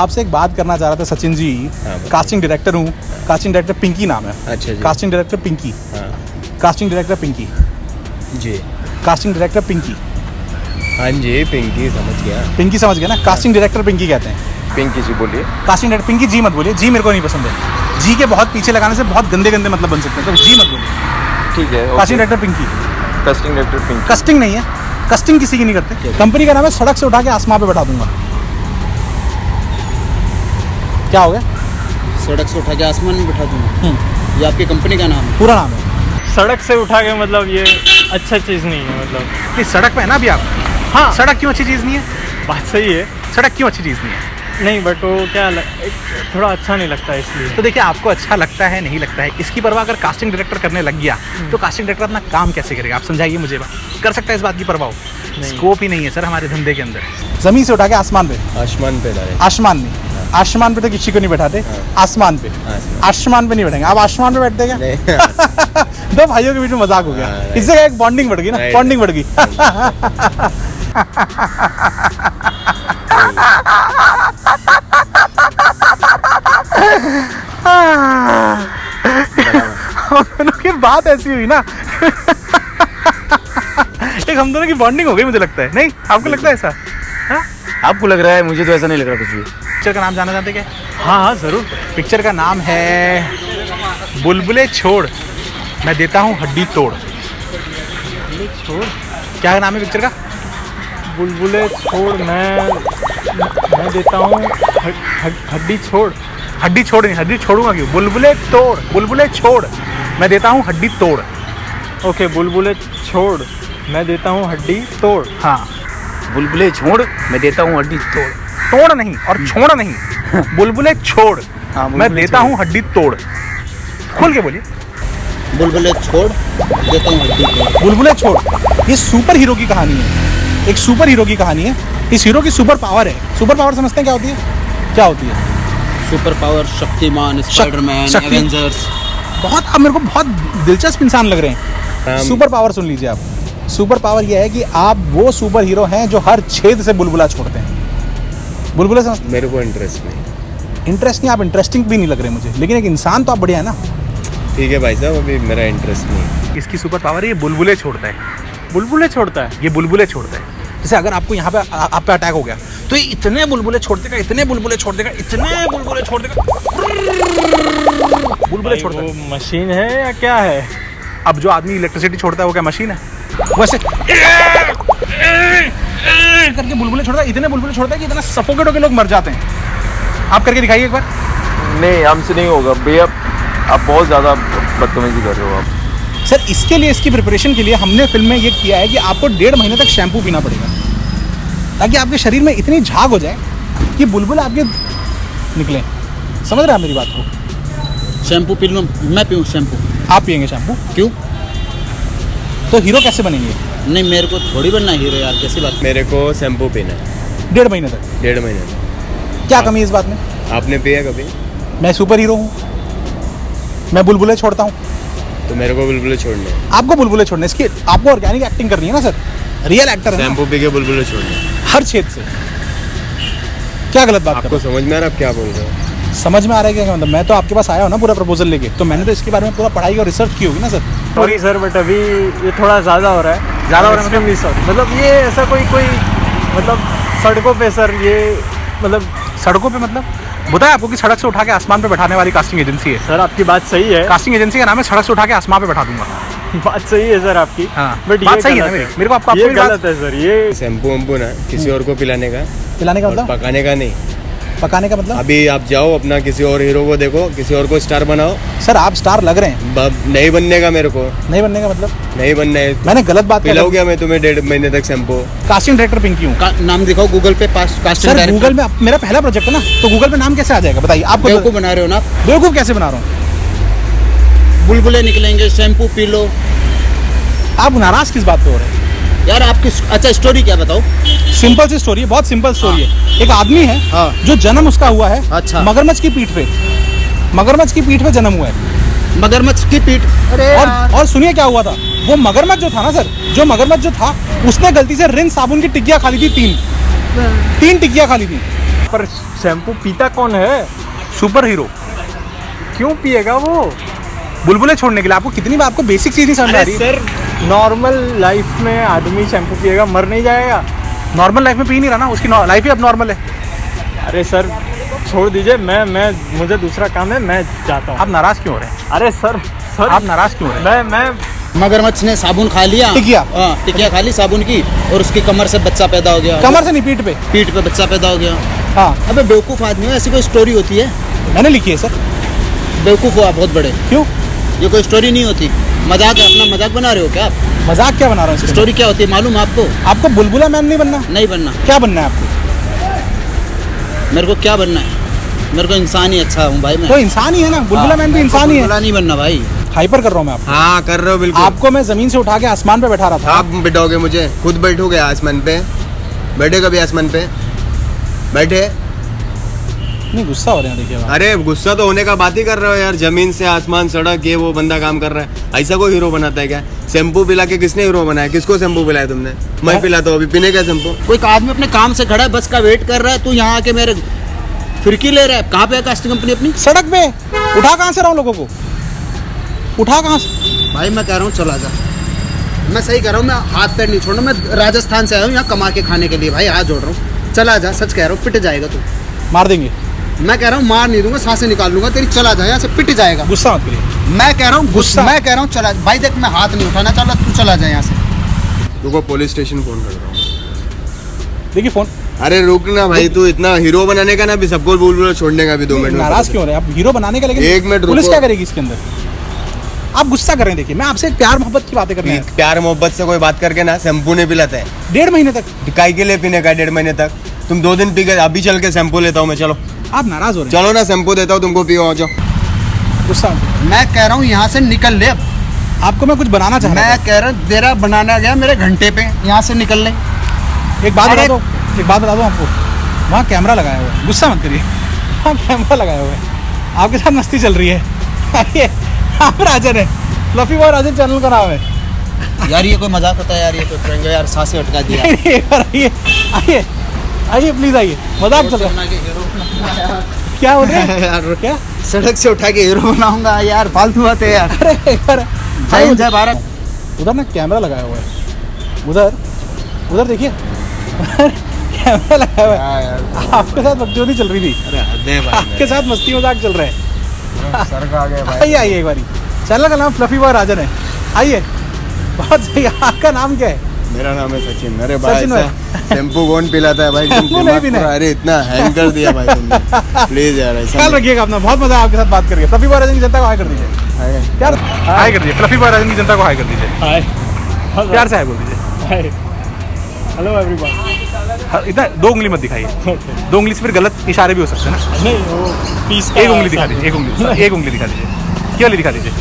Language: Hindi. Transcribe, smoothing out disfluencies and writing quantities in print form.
आपसे एक बात करना चाह रहा था सचिन जी। कास्टिंग डायरेक्टर हूँ, कास्टिंग डायरेक्टर पिंकी नाम है। अच्छा जी। Casting director Pinky. Casting director Pinky ji. Casting director Pinky. हाँ जी, पिंकी समझ गया। पिंकी समझ गया ना, कास्टिंग डायरेक्टर पिंकी कहते हैं। पिंकी जी बोलिए। कास्टिंग डायरेक्टर पिंकी जी मत बोलिए, जी मेरे को नहीं पसंद है। जी के बहुत पीछे लगाने से बहुत गंदे गंदे मतलब बन सकते हैं, तो जी मत बोलिए। ठीक है। Casting director Pinky. Casting director Pinky. कस्टिंग नहीं है, कस्टिंग किसी की नहीं करते। कंपनी का नाम है सड़क से उठा के आसमां पे बैठा दूंगा। क्या हो गया? सड़क से उठा के आसमान में बिठा दूंगा, ये आपकी कंपनी का नाम है? पूरा नाम है। सड़क से उठा के मतलब ये अच्छा चीज़ नहीं है, मतलब नहीं, सड़क पे है ना अभी आप। हाँ, सड़क क्यों अच्छी चीज़ नहीं है? बात सही है। सड़क क्यों अच्छी चीज़ नहीं है? नहीं, बट वो क्या थोड़ा अच्छा नहीं लगता है इसलिए। तो देखिए, आपको अच्छा लगता है नहीं लगता है, इसकी परवाह अगर कास्टिंग डायरेक्टर करने लग गया तो कास्टिंग डायरेक्टर अपना काम कैसे करेगा? आप समझाइए मुझे। कर सकता है इस बात की परवाह? स्कोप ही नहीं है सर हमारे धंधे के अंदर। जमीन से उठा के आसमान पे। आसमान पे डाले। आसमान नहीं, आसमान पे तो किसी को नहीं बैठाते। आसमान पे, आसमान पे नहीं बैठेंगे। आप आसमान पे बैठते क्या? दो भाइयों के बीच में मजाक हो गया, इससे एक बॉन्डिंग बढ़ गई ना, बॉन्डिंग बढ़ गई। हम दोनों की बात ऐसी हुई ना, एक हम दोनों की बॉन्डिंग हो गई, मुझे लगता है। नहीं, आपको लगता है ऐसा? हाँ? आपको लग रहा है, मुझे तो ऐसा नहीं लग रहा कुछ भी। पिक्चर का नाम जाना चाहते क्या? हाँ हाँ ज़रूर। पिक्चर का नाम है बुलबुले छोड़ मैं देता हूँ हड्डी तोड़। छोड़, क्या नाम है पिक्चर का? बुलबुले छोड़ मैं देता हूँ हड्डी छोड़। हड्डी छोड़ नहीं, हड्डी छोड़ूंगा क्यों? बुलबुले तोड़, बुलबुले छोड़ मैं देता हूँ हड्डी तोड़। ओके, बुलबुले छोड़ मैं देता हूँ हड्डी तोड़। हाँ, बुलबुले छोड़ मैं देता हूँ हड्डी तोड़। तोड़ नहीं और छोड़ नहीं, बुलबुले छोड़ मैं देता हूँ हड्डी तोड़। खोल के बोलिए। बुलबुले छोड़ देता हूँ हड्डी तोड़। बुलबुले छोड़, ये सुपर हीरो की कहानी है, एक सुपर हीरो की कहानी है। इस हीरो की सुपर पावर है। सुपर पावर समझते हैं क्या होती है? क्या होती है? सुपर पावर, शक्तिमान, स्पाइडरमैन, शक्ति- एवेंजर्स। बहुत, अब मेरे को बहुत दिलचस्प इंसान लग रहे हैं। सुपर पावर सुन लीजिए आप। सुपर पावर यह है कि आप वो सुपर हीरो हैं जो हर छेद से बुलबुला छोड़ते हैं। बुलबुला समझ? मेरे को इंटरेस्ट नहीं। इंटरेस्ट नहीं, आप इंटरेस्टिंग भी नहीं लग रहे मुझे, लेकिन एक इंसान तो आप बढ़िया है ना। ठीक है भाई साहब, अभी मेरा इंटरेस्ट नहीं। इसकी सुपर पावर है, ये बुलबुले छोड़ता है। बुलबुले छोड़ता है? ये बुलबुले छोड़ता है। जैसे अगर आपको यहाँ पे आप पे अटैक हो गया तो ये इतने बुलबुले छोड़ देगा, इतने बुलबुले छोड़ देगा, इतने बुलबुले छोड़ देगा, बुलबुले भाई, छोड़ता है। वो मशीन है या क्या है? अब जो आदमी इलेक्ट्रिसिटी छोड़ता है वो क्या मशीन है? वैसे करके बुलबुले छोड़ता है, इतने बुलबुले छोड़ता है कि इतना सफोकेट होकर लोग मर जाते हैं। आप करके दिखाइए एक बार। नहीं, हमसे नहीं होगा भैया, आप बहुत ज़्यादा बदतमीजी कर रहे हो आप। सर, इसके लिए, इसकी प्रिपरेशन के लिए हमने फिल्म में ये किया है कि आपको 1.5 महीने तक शैम्पू पीना पड़ेगा, ताकि आपके शरीर में इतनी झाग हो जाए कि बुलबुल आपके निकले। समझ रहे हैं मेरी बात को? शैम्पू पी लूँ मैं? पीऊँ शैम्पू? आप पियेंगे शैम्पू? क्यों? तो हीरो कैसे बनेंगे? नहीं, मेरे को थोड़ी बनना हीरो यार, कैसी बात? मेरे को शैम्पू पीना है 1.5 महीने तक। 1.5 महीने में। क्या कमी है इस बात में? आपने पिया कभी? मैं सुपर हीरो हूँ, मैं बुलबुले छोड़ता हूँ। तो मेरे को बुलबुले छोड़ने हैं। आपको बुलबुले छोड़ने, इसकी आपको ऑर्गेनिक एक्टिंग करनी है ना सर, रियल एक्टर है ना। शैम्पू पी के बुलबुले छोड़ने हैं। हर छेद से। क्या गलत बात कर आपको समझ में आ रहा है आप क्या बोल रहे हो? समझ में आ रहा है क्या मतलब? मैं तो आपके पास आया हूँ ना पूरा प्रपोजल लेके, तो मैंने तो इसके बारे में पूरा पढ़ाई और रिसर्च की होगी ना सर। सॉरी सर, बट अभी ये थोड़ा ज़्यादा हो रहा है। ज़्यादा हो रहा है Extremely sorry। मतलब ये ऐसा कोई मतलब सड़कों पे सर, ये मतलब सड़कों पे मतलब बताया आपको कि सड़क से उठा के आसमान पे बैठाने वाली कास्टिंग एजेंसी है। सर आपकी बात सही है, कास्टिंग एजेंसी का नाम है सड़क से उठा के आसमान पे बैठा दूंगा। बात सही है सर आपकी। हाँ, बट बात ये सही है गलत ना मेरी? मेरे को आपको ये मेरी बात- गलत है सर। ये शैम्पू वैम्पू ना किसी और को पिलाने का, पिलाने का और मतलब? पकाने का नहीं। पकाने का मतलब? अभी आप जाओ अपना किसी और हीरो को देखो, किसी और को स्टार बनाओ। सर आप स्टार लग रहे हैं, नहीं बनने का मेरे को, नहीं बनने का मतलब? नहीं बनना है। मैंने गलत बात पिलाऊ क्या मैं तुम्हें 1.5 महीने तक शैम्पू? कास्टिंग डायरेक्टर पिंकी हूँ। नाम दिखाओ गूगल पे, कास्टिंग सर डायरेक्टर। गूगल में मेरा पहला प्रोजेक्ट है ना, तो गूगल पे नाम कैसे आ जाएगा बताइए? आपको बेवकूफ़ बना रहे हो ना आप? बेवकूफ कैसे बना रहा हूँ? बुलबुले निकलेंगे, शैम्पू पी लो। आप नाराज किस बात पे हो रहे हैं? यार आपकी अच्छा स्टोरी क्या बताओ? सिंपल सी स्टोरी है, बहुत सिंपल स्टोरी है। एक आदमी है हाँ। जो जन्म उसका हुआ है अच्छा। मगरमच्छ की पीठ पे, मगरमच्छ की पीठ पे जन्म हुआ है। मगरमच्छ की पीठ? अरे और सुनिए क्या हुआ था, वो मगरमच्छ जो था ना सर, जो मगरमच्छ जो था उसने गलती से रिन साबुन की टिक्कियां खा ली थी, 3 टिक्कियां खा ली थी। पर शैम्पू पीता कौन है? सुपर हीरो क्यों पिएगा वो? बुलबुले छोड़ने के लिए। आपको कितनी बार, आपको बेसिक चीज़ नहीं समझ में आ रही है। सर नॉर्मल लाइफ में आदमी शैम्पू पिएगा, मर नहीं जाएगा? नॉर्मल लाइफ में पी नहीं रहा ना, उसकी लाइफ ही अब नॉर्मल है। अरे सर छोड़ दीजिए, मैं मुझे दूसरा काम है, मैं जाता हूँ। आप नाराज़ क्यों हो रहे हैं? अरे सर आप नाराज़ क्यों हो रहे हैं? मैं मगरमच्छ ने साबुन खा लिया, टिकिया। हाँ टिकिया खा ली साबुन की, और उसकी कमर से बच्चा पैदा हो गया। कमर से नहीं, पीठ पे। पीठ पे बच्चा पैदा हो गया। हाँ, अबे बेवकूफ़ आदमी हो, ऐसी कोई स्टोरी होती है? मैंने लिखी है सर। बेवकूफ़ हो आप बहुत बड़े। क्यों? ये कोई स्टोरी नहीं होती, मजाक है, अपना मजाक बना रहे हो क्या आप? मजाक क्या बना रहा हूँ? स्टोरी क्या होती है मालूम है आपको? आपको बुलबुला मैन नहीं बनना? नहीं बनना। क्या बनना है आपको? मेरे को क्या बनना है? मेरे को इंसान ही अच्छा हूँ भाई मैं। तो इंसान ही है ना, बुलबुला मैन भी मेरे को इंसान ही है। बुलबुला नहीं बनना भाई। हाइपर कर रहा हूँ मैं आपको। हाँ कर रहे हो बिल्कुल। आपको मैं जमीन से उठा के आसमान पे बैठा रहा था। आप बिठाओगे मुझे? खुद बैठोगे आसमान पे? बैठे कभी आसमान पे? बैठे? नहीं, गुस्सा हो रहे हैं देखिए आप। अरे गुस्सा तो होने का बात ही कर रहे हो यार। जमीन से आसमान, सड़क, ये वो बंदा काम कर रहा है। ऐसा कोई हीरो बनाता है क्या? शैम्पू पिला के किसने हीरो बनाया? किसको शैम्पू पिलाया तुमने? मैं पिलाता हूँ अभी, पीने का शैम्पू? कोई आदमी अपने काम से खड़ा है, बस का वेट कर रहा है, तू यहाँ आके मेरे फिरकी ले रहा है। कहाँ पे है कास्टिंग कंपनी अपनी? सड़क पे उठा कहाँ से रहा हूँ लोगों को? उठा कहाँ से? भाई मैं कह रहा हूँ चला जा। मैं सही कह रहा हूँ, मैं हाथ पैर नहीं छोड़ना। मैं राजस्थान से आया हूँ यहाँ कमा के खाने के लिए भाई, हाथ जोड़ रहा हूँ। चला जा, सच कह रहा हूँ, पिट जाएगा तू। मार देंगे। मैं कह रहा हूँ मार नहीं दूंगा, सांसें निकाल लूंगा तेरी। चला जा यहाँ से, पिट जाएगा। गुस्सा मत करिए। मैं कह रहा हूँ गुस्सा। मैं कह रहा हूँ चला भाई। देख मैं हाथ नहीं उठाना, चला तू चला जा यहाँ से। रुको, पुलिस स्टेशन फोन कर रहा हूँ। देखिए फोन। अरे रुक ना भाई, तू इतना हीरो बनाने का ना भी सबको बुलबुला छोड़ने का भी 2 मिनट में नाराज क्यों हो रहे हैं आप? हीरो बनाने का, लेकिन एक मिनट पुलिस रुको। क्या करेगी इसके अंदर? आप गुस्सा कर रहे हैं। देखिए मैं आपसे प्यार मोहब्बत की बातें कर रहे हैं। प्यार मोहब्बत से कोई बात करके ना शैम्पू नहीं पिलाता है। 1.5 महीने तक। काई के लिए पीने का 1.5 महीने तक? तुम 2 दिन पी के अभी चल के शैम्पू लेता हूँ मैं। चलो आप नाराज हो रहे हैं। चलो ना, शैम्पू देता हूँ तुमको, पियो, आ जाओ। गुस्सा मत। मैं कह रहा हूँ यहाँ से निकल ले अब। आपको मैं कुछ बनाना चाह रहा मैं कह रहा हूँ तेरा बनाना गया मेरे घंटे पे, यहाँ से निकल ले। हूँ। एक बात बता दो, आपको वहाँ कैमरा लगाया हुआ है। गुस्सा मत करिए। वहाँ कैमरा लगाया हुआ है, आपके साथ मस्ती चल रही है। आइए, आप राजन है, फ्लफी बॉय राजन चैनल का नाम है। यार ये कोई मजाक होता है यार? ये तो ट्रेंड यार, सांसें अटका दिया। एक बार आइए, आइए, आइए प्लीज आइए। मजाक चल रहा है। क्या बोल रहे हैं? यार क्या? सड़क से उठा के हीरो बनाऊंगा यार? फालतू बात है यार। अरे एक बार जय हिंद, जय भारत। उधर ना कैमरा लगाया हुआ है। उधर देखिए। कैमरा लगाया हुआ है। आपके साथ बकचोदी चल रही थी। आपके साथ मस्ती मजाक चल रहा है। सर का आ गया भाई। आइए आइए एक बारी। चैनल का नाम फ्लफी बॉय राजन है। आइए। बहुत सही। आपका नाम क्या है? मेरा नाम है सचिन। अरे भाई सचिन भाई। शैम्पू कौन पिलाता है भाई? तुम शैम्पू नहीं दिमाग पीना है। पूरा- अरे इतना हैंग कर दिया भाई तुमने। प्लीज यार ऐसा ख्याल नहीं। रखिएगा अपना। बहुत मजा आया आपके साथ बात करके। फ्लफी बॉय राजन की जनता को हाई कर दीजिए। प्यार हाई कर दीजिए। फ्लफी बॉय राजन की जनता को हाई कर दीजिए। हाय प्यार से हाई बोल दीजिए। Hi hello everyone. हाँ, इतना 2 उंगली मत दिखाइए। 2 उंगली से फिर गलत इशारे भी हो सकते हैं ना। नहीं वो पीस का एक उंगली दिखा दीजिए। एक उंगली दिखा दीजिए। ये वाली दिखा दीजिए।